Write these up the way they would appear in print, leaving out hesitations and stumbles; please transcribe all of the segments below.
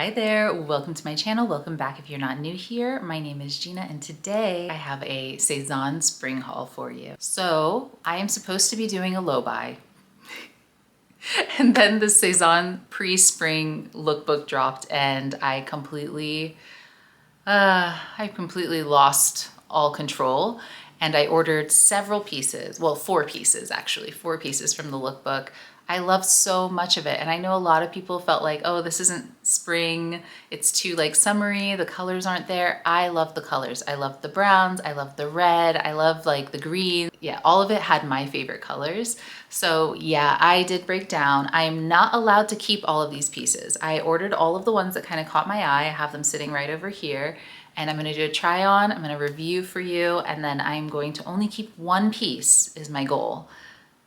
Hi there, welcome to my channel. Welcome back if you're not new here. My name is Gina and today I have a Sézane spring haul for you. So I am supposed to be doing a low buy and then the Sézane pre-spring lookbook dropped and I completely lost all control and I ordered several pieces, well, 4 pieces actually, 4 pieces from the lookbook. I love so much of it. And I know a lot of people felt like, oh, this isn't spring. It's too like summery. The colors aren't there. I love the colors. I love the browns. I love the red. I love like the green. Yeah, all of it had my favorite colors. So yeah, I did break down. I am not allowed to keep all of these pieces. I ordered all of the ones that kind of caught my eye. I have them sitting right over here. And I'm gonna do a try on, I'm gonna review for you, and then I'm going to only keep 1 piece is my goal.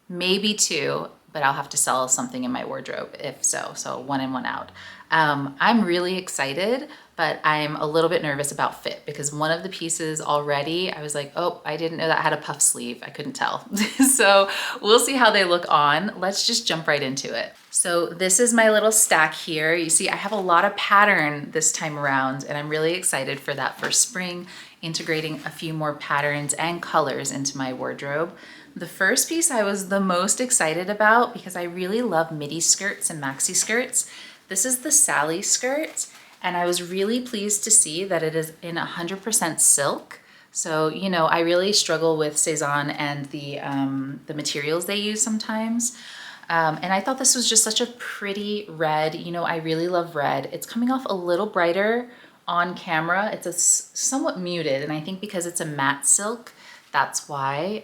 Maybe 2, but I'll have to sell something in my wardrobe if so 1 in, 1 out. I'm really excited, but I'm a little bit nervous about fit because one of the pieces already, I was like, oh, I didn't know that had a puff sleeve. I couldn't tell. So we'll see how they look on. Let's just jump right into it. So this is my little stack here. You see, I have a lot of pattern this time around and I'm really excited for that for spring, integrating a few more patterns and colors into my wardrobe. The first piece I was the most excited about because I really love midi skirts and maxi skirts. This is the Sally skirt, and I was really pleased to see that it is in 100% silk. So, you know, I really struggle with Sézane and the materials they use sometimes. And I thought this was just such a pretty red. You know, I really love red. It's coming off a little brighter on camera. It's somewhat muted, and I think because it's a matte silk, that's why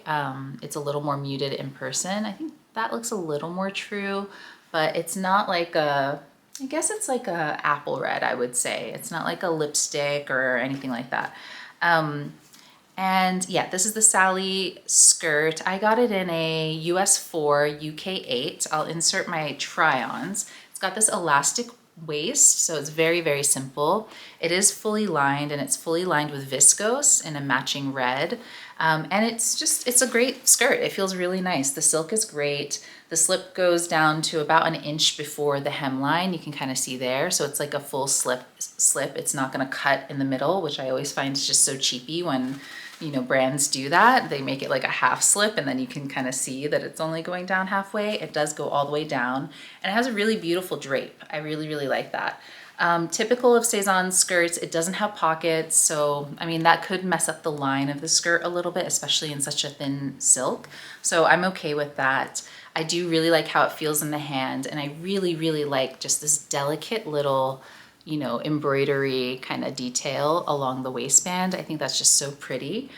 it's a little more muted in person. I think that looks a little more true, but it's not like a, I guess it's like a apple red, I would say. It's not like a lipstick or anything like that. And yeah, this is the Sally skirt. I got it in a US 4, UK 8. I'll insert my try-ons. It's got this elastic waist, so it's very, very simple. It is fully lined and it's fully lined with viscose in a matching red. And it's a great skirt. It feels really nice. The silk is great. The slip goes down to about 1 inch before the hemline. You can kind of see there. So it's like a full slip. It's not gonna cut in the middle, which I always find is just so cheapy when, you know, brands do that. They make it like a half slip and then you can kind of see that it's only going down halfway. It does go all the way down and it has a really beautiful drape. I really, really like that. Typical of Sézane skirts, it doesn't have pockets. So, I mean, that could mess up the line of the skirt a little bit, especially in such a thin silk. So I'm okay with that. I do really like how it feels in the hand. And I really, really like just this delicate little, you know, embroidery kind of detail along the waistband. I think that's just so pretty.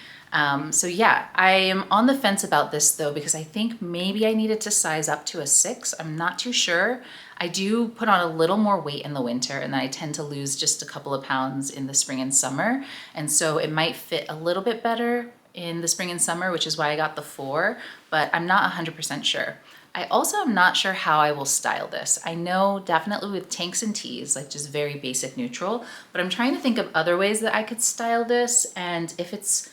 So yeah, I am on the fence about this though, because I think maybe I needed to size up to a 6. I'm not too sure. I do put on a little more weight in the winter and then I tend to lose just a couple of pounds in the spring and summer. And so it might fit a little bit better in the spring and summer, which is why I got the 4, but I'm not 100% sure. I also am not sure how I will style this. I know definitely with tanks and tees, like just very basic neutral, but I'm trying to think of other ways that I could style this. And if it's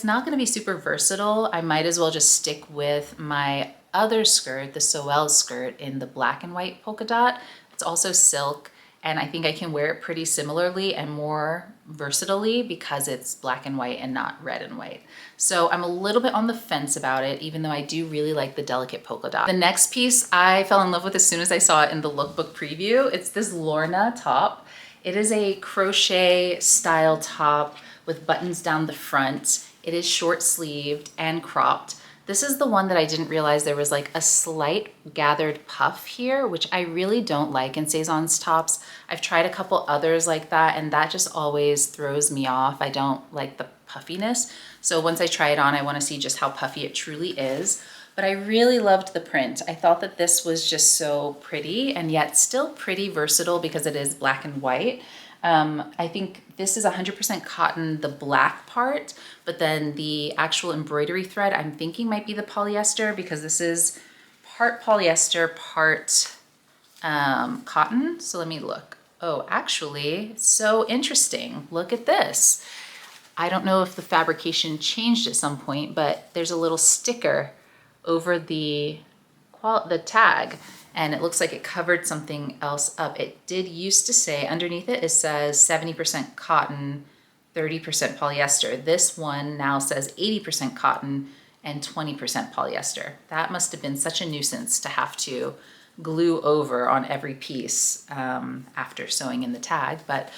not gonna be super versatile, I might as well just stick with my other skirt, the Stovall skirt in the black and white polka dot. It's also silk, and I think I can wear it pretty similarly and more versatilely because it's black and white and not red and white. So I'm a little bit on the fence about it, even though I do really like the delicate polka dot. The next piece I fell in love with as soon as I saw it in the lookbook preview. It's this Lorna top. It is a crochet style top with buttons down the front. It is short sleeved and cropped. This is the one that I didn't realize there was like a slight gathered puff here, which I really don't like in Sézane's tops. I've tried a couple others like that and that just always throws me off. I don't like the puffiness. So once I try it on, I want to see just how puffy it truly is. But I really loved the print. I thought that this was just so pretty and yet still pretty versatile because it is black and white. I think this is 100% cotton, the black part, but then the actual embroidery thread I'm thinking might be the polyester because this is part polyester, part cotton. So let me look. Oh, actually, so interesting. Look at this. I don't know if the fabrication changed at some point, but there's a little sticker over the tag. and it looks like it covered something else up. It did used to say underneath it, it says 70% cotton, 30% polyester. This one now says 80% cotton and 20% polyester. That must have been such a nuisance to have to glue over on every piece after sewing in the tag, but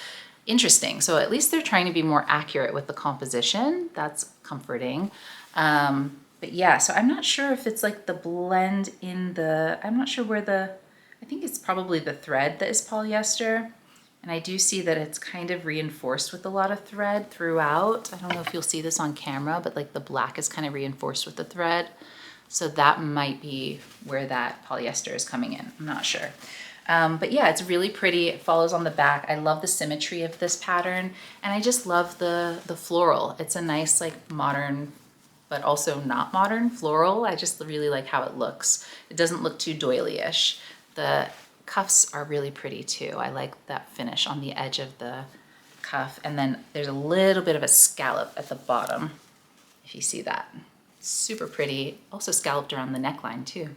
interesting. So at least they're trying to be more accurate with the composition. That's comforting. But yeah, so I'm not sure if it's like the blend in the, I'm not sure where I think it's probably the thread that is polyester. And I do see that it's kind of reinforced with a lot of thread throughout. I don't know if you'll see this on camera, but like the black is kind of reinforced with the thread. So that might be where that polyester is coming in. I'm not sure. But yeah, it's really pretty. It follows on the back. I love the symmetry of this pattern. And I just love the floral. It's a nice like modern, but also not modern floral. I just really like how it looks. It doesn't look too doily-ish. The cuffs are really pretty too. I like that finish on the edge of the cuff. And then there's a little bit of a scallop at the bottom, if you see that. Super pretty. Also scalloped around the neckline too.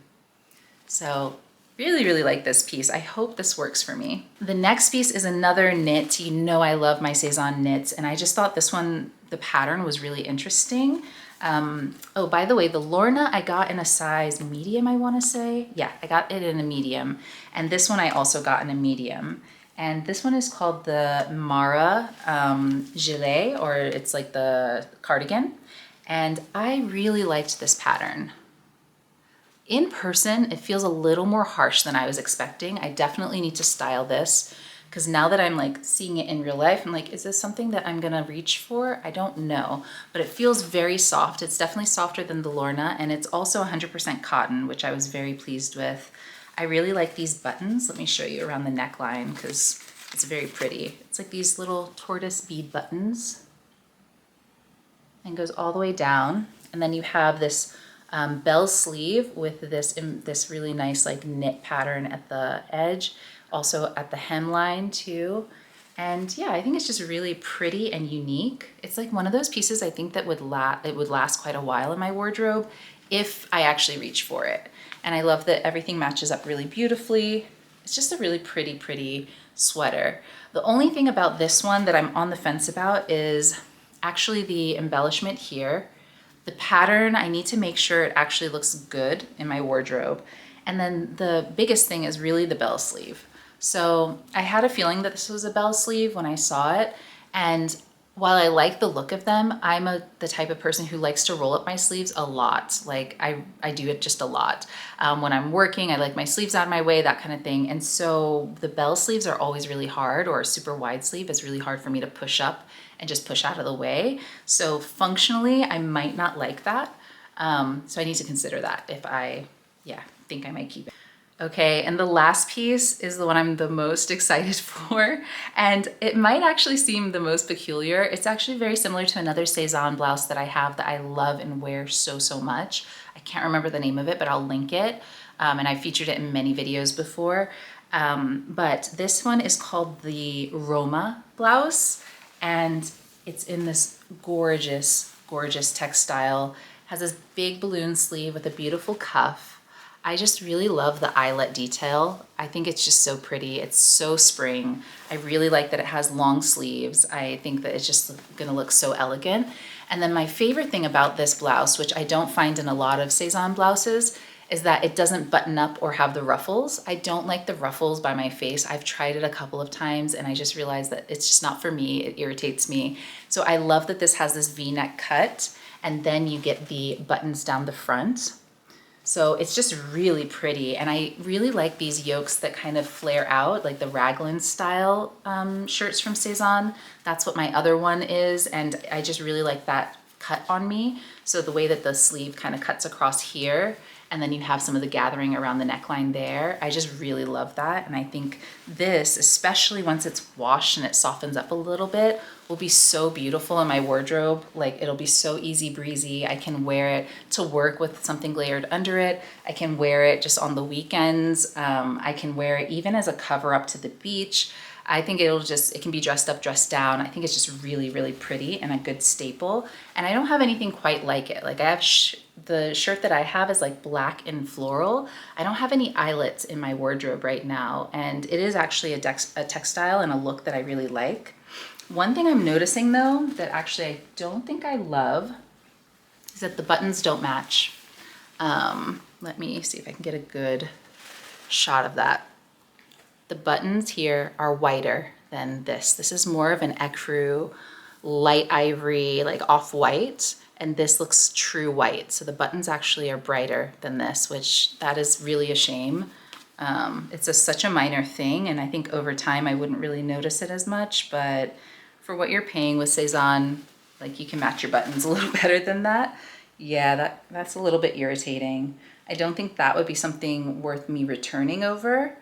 So really, really like this piece. I hope this works for me. The next piece is another knit. You know I love my Sézane knits, and I just thought this one, the pattern was really interesting. Oh, by the way, the Lorna I got in a size medium, I want to say. Yeah, I got it in a medium. And this one I also got in a medium. And this one is called the Mara Gilet, or it's like the cardigan. And I really liked this pattern. In person, it feels a little more harsh than I was expecting. I definitely need to style this, because now that I'm like seeing it in real life, I'm like, is this something that I'm gonna reach for? I don't know, but it feels very soft. It's definitely softer than the Lorna, and it's also 100% cotton, which I was very pleased with. I really like these buttons. Let me show you around the neckline, because it's very pretty. It's like these little tortoise bead buttons, and goes all the way down. And then you have this bell sleeve with this really nice like knit pattern at the edge, also at the hemline too. And yeah, I think it's just really pretty and unique. It's like one of those pieces I think that would last quite a while in my wardrobe if I actually reach for it. And I love that everything matches up really beautifully. It's just a really pretty sweater. The only thing about this one that I'm on the fence about is actually the embellishment here. The pattern, I need to make sure it actually looks good in my wardrobe. And then the biggest thing is really the bell sleeve. So I had a feeling that this was a bell sleeve when I saw it. And while I like the look of them, I'm the type of person who likes to roll up my sleeves a lot. Like I do it just a lot. When I'm working, I like my sleeves out of my way, that kind of thing. And so the bell sleeves are always really hard, or a super wide sleeve is really hard for me to push up and just push out of the way. So functionally, I might not like that. So I need to consider that if I, think I might keep it. Okay, and the last piece is the one I'm the most excited for, and it might actually seem the most peculiar. It's actually very similar to another Sézane blouse that I have that I love and wear so much. I can't remember the name of it, but I'll link it, and I featured it in many videos before. But this one is called the Roma Blouse, and it's in this gorgeous textile. It has this big balloon sleeve with a beautiful cuff. I just really love the eyelet detail. I think it's just so pretty. It's so spring. I really like that it has long sleeves. I think that it's just gonna look so elegant. And then my favorite thing about this blouse, which I don't find in a lot of Sézane blouses, is that it doesn't button up or have the ruffles. I don't like the ruffles by my face. I've tried it a couple of times and I just realized that it's just not for me. It irritates me. So I love that this has this V-neck cut, and then you get the buttons down the front. So it's just really pretty, and I really like these yokes that kind of flare out, like the raglan style shirts from Sézane. That's what my other one is, and I just really like that cut on me. So the way that the sleeve kind of cuts across here, and then you have some of the gathering around the neckline there. I just really love that, and I think this, especially once it's washed and it softens up a little bit, will be so beautiful in my wardrobe. Like, it'll be so easy breezy. I can wear it to work with something layered under it. I can wear it just on the weekends. I can wear it even as a cover up to the beach. I think it can be dressed up, dressed down. I think it's just really, really pretty and a good staple. And I don't have anything quite like it. Like I have the shirt that I have is like black and floral. I don't have any eyelets in my wardrobe right now. And it is actually a textile and a look that I really like. One thing I'm noticing though, that actually I don't think I love, is that the buttons don't match. Let me see if I can get a good shot of that. The buttons here are whiter than this. This is more of an ecru, light ivory, like off-white, and this looks true white. So the buttons actually are brighter than this, which that is really a shame. It's such a minor thing, and I think over time I wouldn't really notice it as much, but for what you're paying with Sézane, like you can match your buttons a little better than that. Yeah, that's a little bit irritating. I don't think that would be something worth me returning over.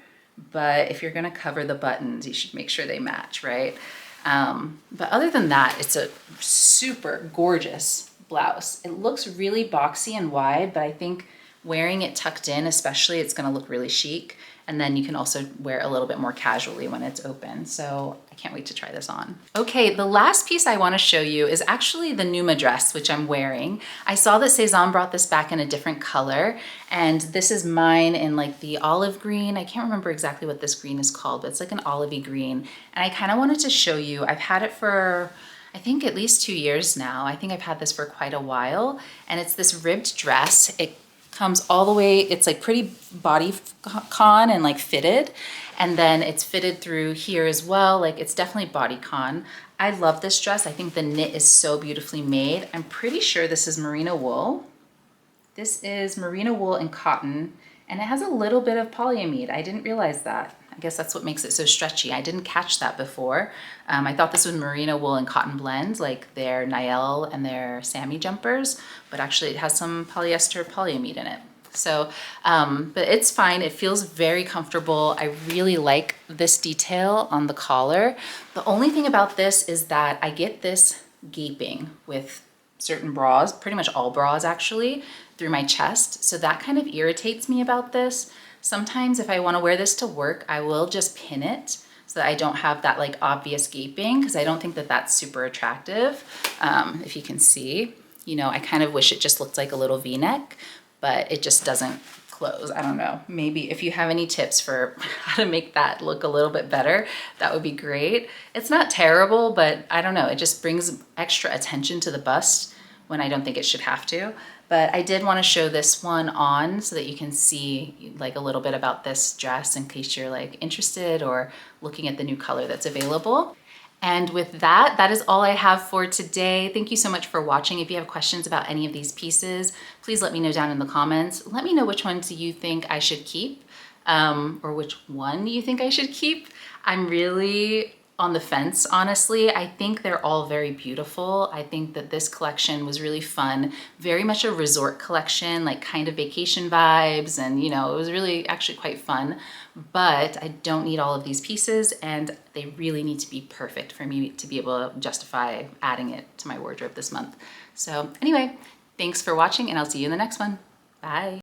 But if you're gonna cover the buttons, you should make sure they match, right? But other than that, it's a super gorgeous blouse. It looks really boxy and wide, but I think wearing it tucked in, especially, it's gonna look really chic. And then you can also wear it a little bit more casually when it's open. So I can't wait to try this on. Okay, the last piece I wanna show you is actually the Numa dress, which I'm wearing. I saw that Sézane brought this back in a different color, and this is mine in like the olive green. I can't remember exactly what this green is called, but it's like an olivey green. And I kinda wanted to show you, I've had it for, I think at least 2 years now. I think I've had this for quite a while, and it's this ribbed dress. It comes all the way, it's like pretty bodycon and like fitted, and then it's fitted through here as well. Like it's definitely bodycon. I love this dress. I think the knit is so beautifully made. I'm pretty sure this is merino wool. This is merino wool and cotton, and it has a little bit of polyamide. I didn't realize that. I guess that's what makes it so stretchy. I didn't catch that before. I thought this was merino wool and cotton blend, like their Niel and their Sammy jumpers, but actually it has some polyester polyamide in it. So, but it's fine. It feels very comfortable. I really like this detail on the collar. The only thing about this is that I get this gaping with certain bras, pretty much all bras actually, through my chest. So that kind of irritates me about this. Sometimes if I want to wear this to work, I will just pin it so that I don't have that like obvious gaping, because I don't think that that's super attractive. If you can see, you know, I kind of wish it just looked like a little V-neck, but it just doesn't close. I don't know. Maybe if you have any tips for how to make that look a little bit better, that would be great. It's not terrible, but I don't know. It just brings extra attention to the bust when I don't think it should have to. But I did want to show this one on so that you can see like a little bit about this dress in case you're like interested or looking at the new color that's available. And with that, that is all I have for today. Thank you so much for watching. If you have questions about any of these pieces, please let me know down in the comments. Let me know which ones you think I should keep, or which one you think I should keep. I'm really on the fence, honestly. I think they're all very beautiful. I think that this collection was really fun, very much a resort collection, like kind of vacation vibes, and you know, it was really actually quite fun. But I don't need all of these pieces, and they really need to be perfect for me to be able to justify adding it to my wardrobe this month. So anyway, thanks for watching, and I'll see you in the next one. Bye.